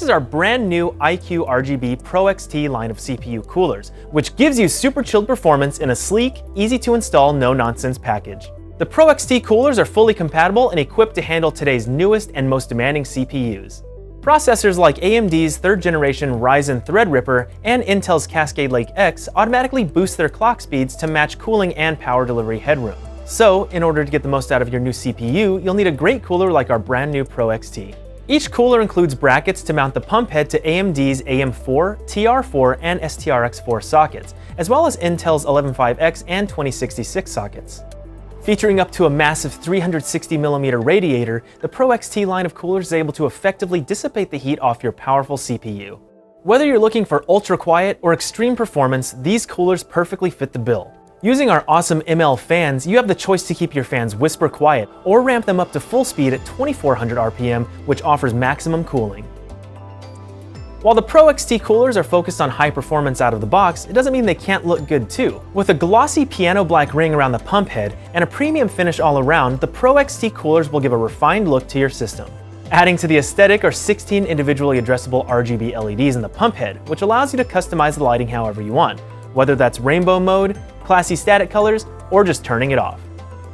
is our brand new iCUE RGB PRO XT line of CPU coolers, which gives you super chilled performance in a sleek, easy to install, no-nonsense package. The PRO XT coolers are fully compatible and equipped to handle today's newest and most demanding CPUs. Processors like AMD's 3rd generation Ryzen Threadripper and Intel's Cascade Lake X automatically boost their clock speeds to match cooling and power delivery headroom. So, in order to get the most out of your new CPU, you'll need a great cooler like our brand new PRO XT. Each cooler includes brackets to mount the pump head to AMD's AM4, TR4, and STRX4 sockets, as well as Intel's 115X and 2066 sockets. Featuring up to a massive 360mm radiator, the PRO XT line of coolers is able to effectively dissipate the heat off your powerful CPU. Whether you're looking for ultra-quiet or extreme performance, these coolers perfectly fit the bill. Using our awesome ML fans, you have the choice to keep your fans whisper quiet or ramp them up to full speed at 2400 RPM, which offers maximum cooling. While the PRO XT coolers are focused on high performance out of the box, it doesn't mean they can't look good too. With a glossy piano black ring around the pump head and a premium finish all around, the PRO XT coolers will give a refined look to your system. Adding to the aesthetic are 16 individually addressable RGB LEDs in the pump head, which allows you to customize the lighting however you want, whether that's rainbow mode, classy static colors, or just turning it off.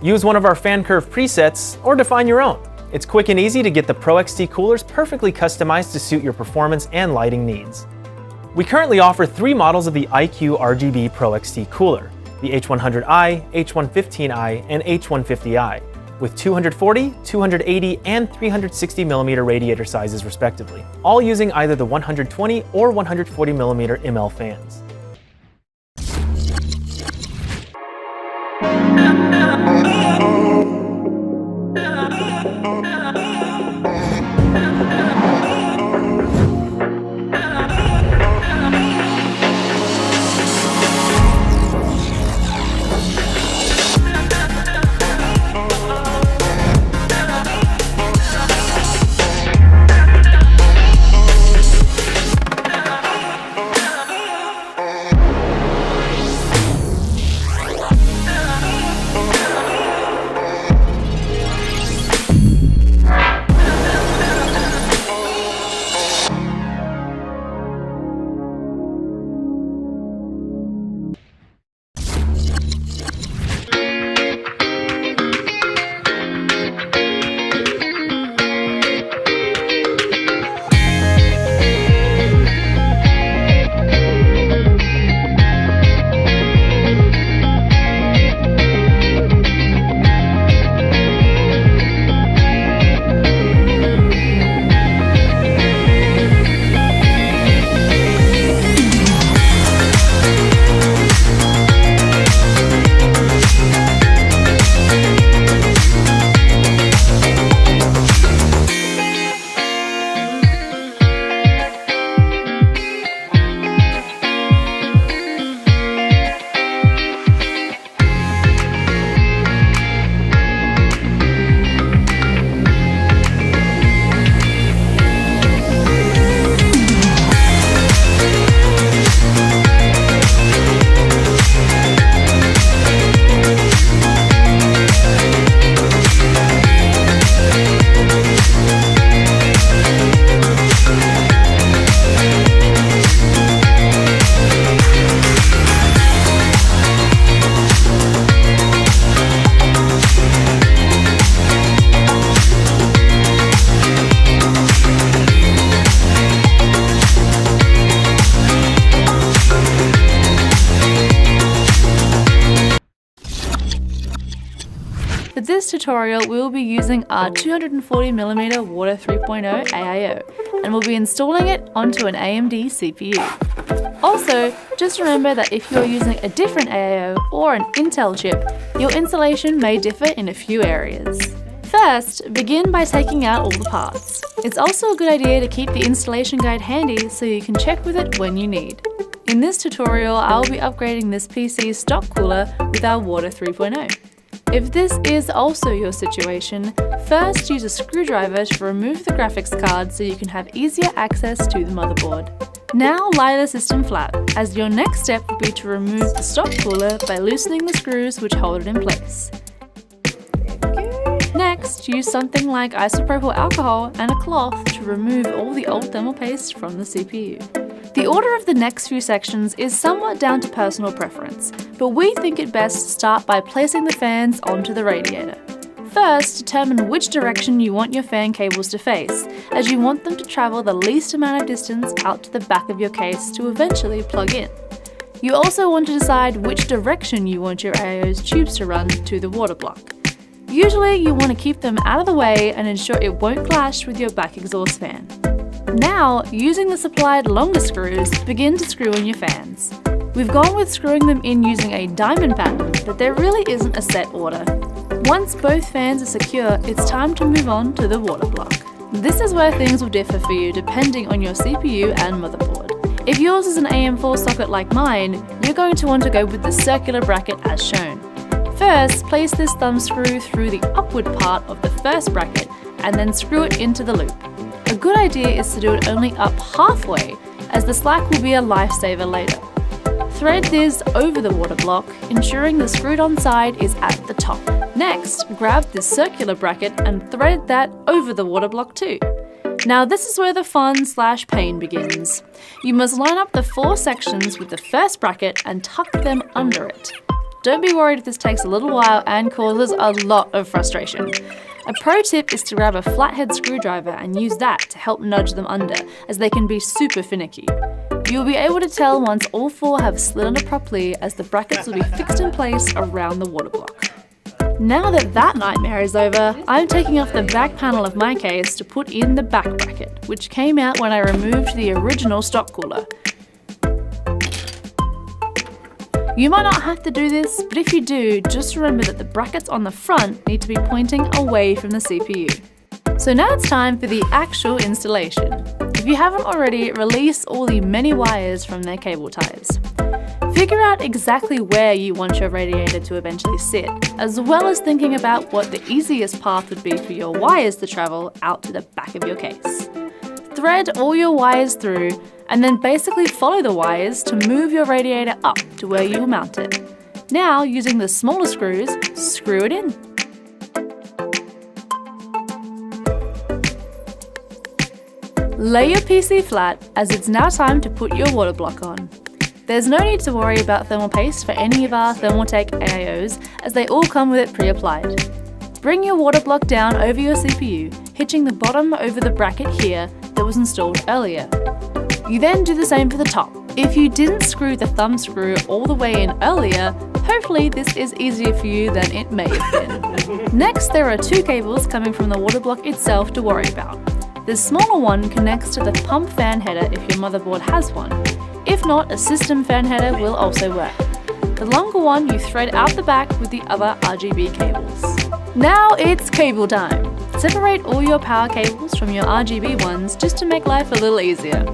Use one of our fan curve presets or define your own. It's quick and easy to get the PRO XT coolers perfectly customized to suit your performance and lighting needs. We currently offer 3 models of the iCUE RGB PRO XT cooler, the H100i, H115i, and H150i, with 240, 280, and 360mm radiator sizes respectively, all using either the 120 or 140mm ML fans. For this tutorial, we will be using our 240mm Water 3.0 AIO, and we'll be installing it onto an AMD CPU. Also, just remember that if you're using a different AIO or an Intel chip, your installation may differ in a few areas. First, begin by taking out all the parts. It's also a good idea to keep the installation guide handy so you can check with it when you need. In this tutorial, I'll be upgrading this PC's stock cooler with our Water 3.0. If this is also your situation, first use a screwdriver to remove the graphics card so you can have easier access to the motherboard. Now lie the system flat, as your next step will be to remove the stock cooler by loosening the screws which hold it in place. Next, best, use something like isopropyl alcohol and a cloth to remove all the old thermal paste from the CPU. The order of the next few sections is somewhat down to personal preference, but we think it best to start by placing the fans onto the radiator. First, determine which direction you want your fan cables to face, as you want them to travel the least amount of distance out to the back of your case to eventually plug in. You also want to decide which direction you want your AIO's tubes to run to the water block. Usually, you want to keep them out of the way and ensure it won't clash with your back exhaust fan. Now, using the supplied longer screws, begin to screw in your fans. We've gone with screwing them in using a diamond pattern, but there really isn't a set order. Once both fans are secure, it's time to move on to the water block. This is where things will differ for you depending on your CPU and motherboard. If yours is an AM4 socket like mine, you're going to want to go with the circular bracket as shown. First, place this thumb screw through the upward part of the first bracket and then screw it into the loop. A good idea is to do it only up halfway, as the slack will be a lifesaver later. Thread this over the water block, ensuring the screwed on side is at the top. Next, grab this circular bracket and thread that over the water block too. Now this is where the fun/pain begins. You must line up the 4 sections with the first bracket and tuck them under it. Don't be worried if this takes a little while and causes a lot of frustration. A pro tip is to grab a flathead screwdriver and use that to help nudge them under, as they can be super finicky. You'll be able to tell once all 4 have slid under properly, as the brackets will be fixed in place around the water block. Now that nightmare is over, I'm taking off the back panel of my case to put in the back bracket, which came out when I removed the original stock cooler. You might not have to do this, but if you do, just remember that the brackets on the front need to be pointing away from the CPU. So now it's time for the actual installation. If you haven't already, release all the many wires from their cable ties. Figure out exactly where you want your radiator to eventually sit, as well as thinking about what the easiest path would be for your wires to travel out to the back of your case. Thread all your wires through, and then basically follow the wires to move your radiator up to where you will mount it. Now, using the smaller screws, screw it in. Lay your PC flat, as it's now time to put your water block on. There's no need to worry about thermal paste for any of our Thermaltake AIOs, as they all come with it pre-applied. Bring your water block down over your CPU, hitching the bottom over the bracket here that was installed earlier. You then do the same for the top. If you didn't screw the thumb screw all the way in earlier, hopefully this is easier for you than it may have been. Next, there are 2 cables coming from the water block itself to worry about. The smaller one connects to the pump fan header if your motherboard has one. If not, a system fan header will also work. The longer one you thread out the back with the other RGB cables. Now it's cable time! Separate all your power cables from your RGB ones just to make life a little easier.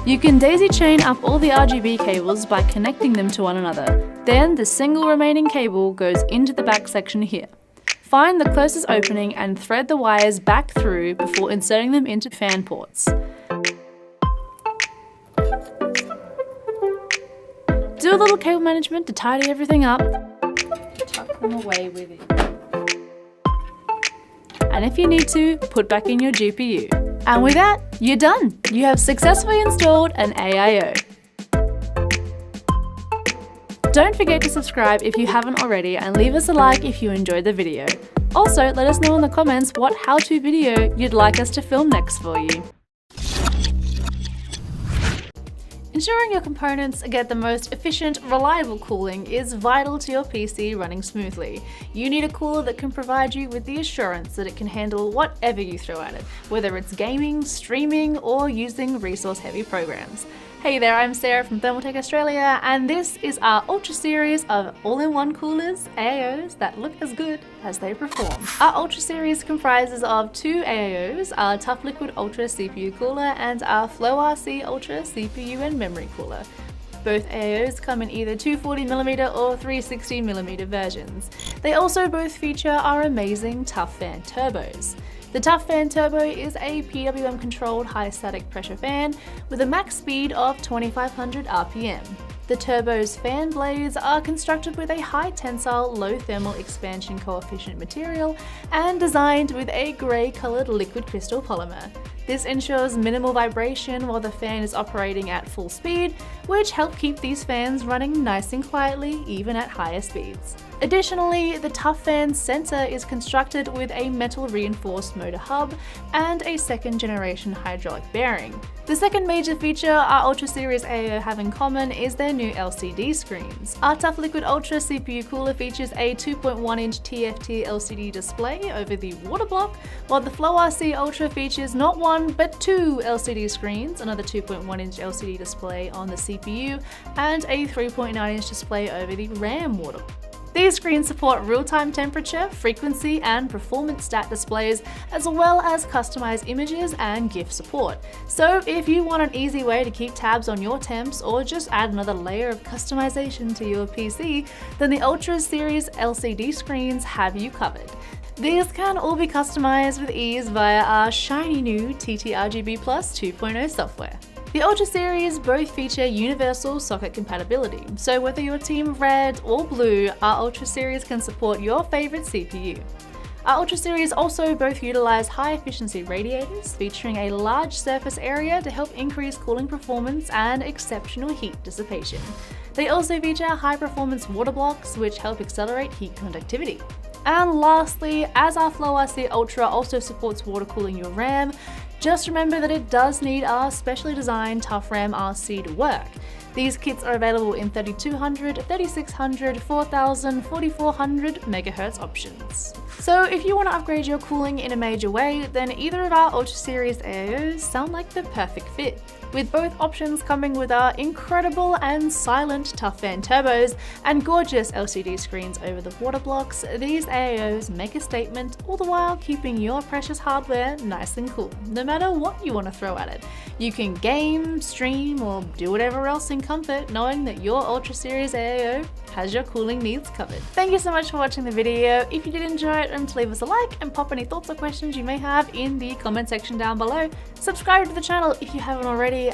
You can daisy chain up all the RGB cables by connecting them to one another. Then the single remaining cable goes into the back section here. Find the closest opening and thread the wires back through before inserting them into fan ports. Do a little cable management to tidy everything up. Tuck them away with it. And if you need to, put back in your GPU. And with that, you're done! You have successfully installed an AIO. Don't forget to subscribe if you haven't already, and leave us a like if you enjoyed the video. Also, let us know in the comments what how-to video you'd like us to film next for you. Ensuring your components get the most efficient, reliable cooling is vital to your PC running smoothly. You need a cooler that can provide you with the assurance that it can handle whatever you throw at it, whether it's gaming, streaming, or using resource-heavy programs. Hey there, I'm Sarah from Thermaltake Australia, and this is our Ultra series of all-in-one coolers, AIOs, that look as good as they perform. Our Ultra series comprises of 2 AIOs, our TOUGHLIQUID Ultra CPU cooler and our Flow RC Ultra CPU and memory cooler. Both AIOs come in either 240mm or 360mm versions. They also both feature our amazing Tough Fan turbos. The Tough Fan Turbo is a PWM controlled high static pressure fan with a max speed of 2500 RPM. The turbo's fan blades are constructed with a high tensile, low thermal expansion coefficient material and designed with a grey coloured liquid crystal polymer. This ensures minimal vibration while the fan is operating at full speed, which help keep these fans running nice and quietly even at higher speeds. Additionally, the Tough Fan sensor is constructed with a metal reinforced motor hub and a second generation hydraulic bearing. The second major feature our Ultra Series AIO have in common is their new LCD screens. Our TOUGHLIQUID Ultra CPU cooler features a 2.1-inch TFT LCD display over the water block, while the Flow RC Ultra features not one but two LCD screens, another 2.1-inch LCD display on the CPU, and a 3.9-inch display over the RAM water block. These screens support real-time temperature, frequency, and performance stat displays, as well as customized images and GIF support. So if you want an easy way to keep tabs on your temps or just add another layer of customization to your PC, then the Ultra Series LCD screens have you covered. These can all be customized with ease via our shiny new RGB 2.0 software. The Ultra Series both feature universal socket compatibility, so whether you're team red or blue, our Ultra Series can support your favorite CPU. Our Ultra Series also both utilize high efficiency radiators, featuring a large surface area to help increase cooling performance and exceptional heat dissipation. They also feature high performance water blocks, which help accelerate heat conductivity. And lastly, as our Flow RC Ultra also supports water cooling your RAM, just remember that it does need our specially designed Tough RAM RC to work. These kits are available in 3200, 3600, 4000, 4400 MHz options. So if you want to upgrade your cooling in a major way, then either of our Ultra Series AIOs sound like the perfect fit. With both options coming with our incredible and silent Tough Fan turbos and gorgeous LCD screens over the water blocks, these AIOs make a statement, all the while keeping your precious hardware nice and cool, no matter what you want to throw at it. You can game, stream, or do whatever else in comfort, knowing that your Ultra Series AIO has your cooling needs covered. Thank you so much for watching the video. If you did enjoy it, remember to leave us a like and pop any thoughts or questions you may have in the comment section down below. Subscribe to the channel if you haven't already,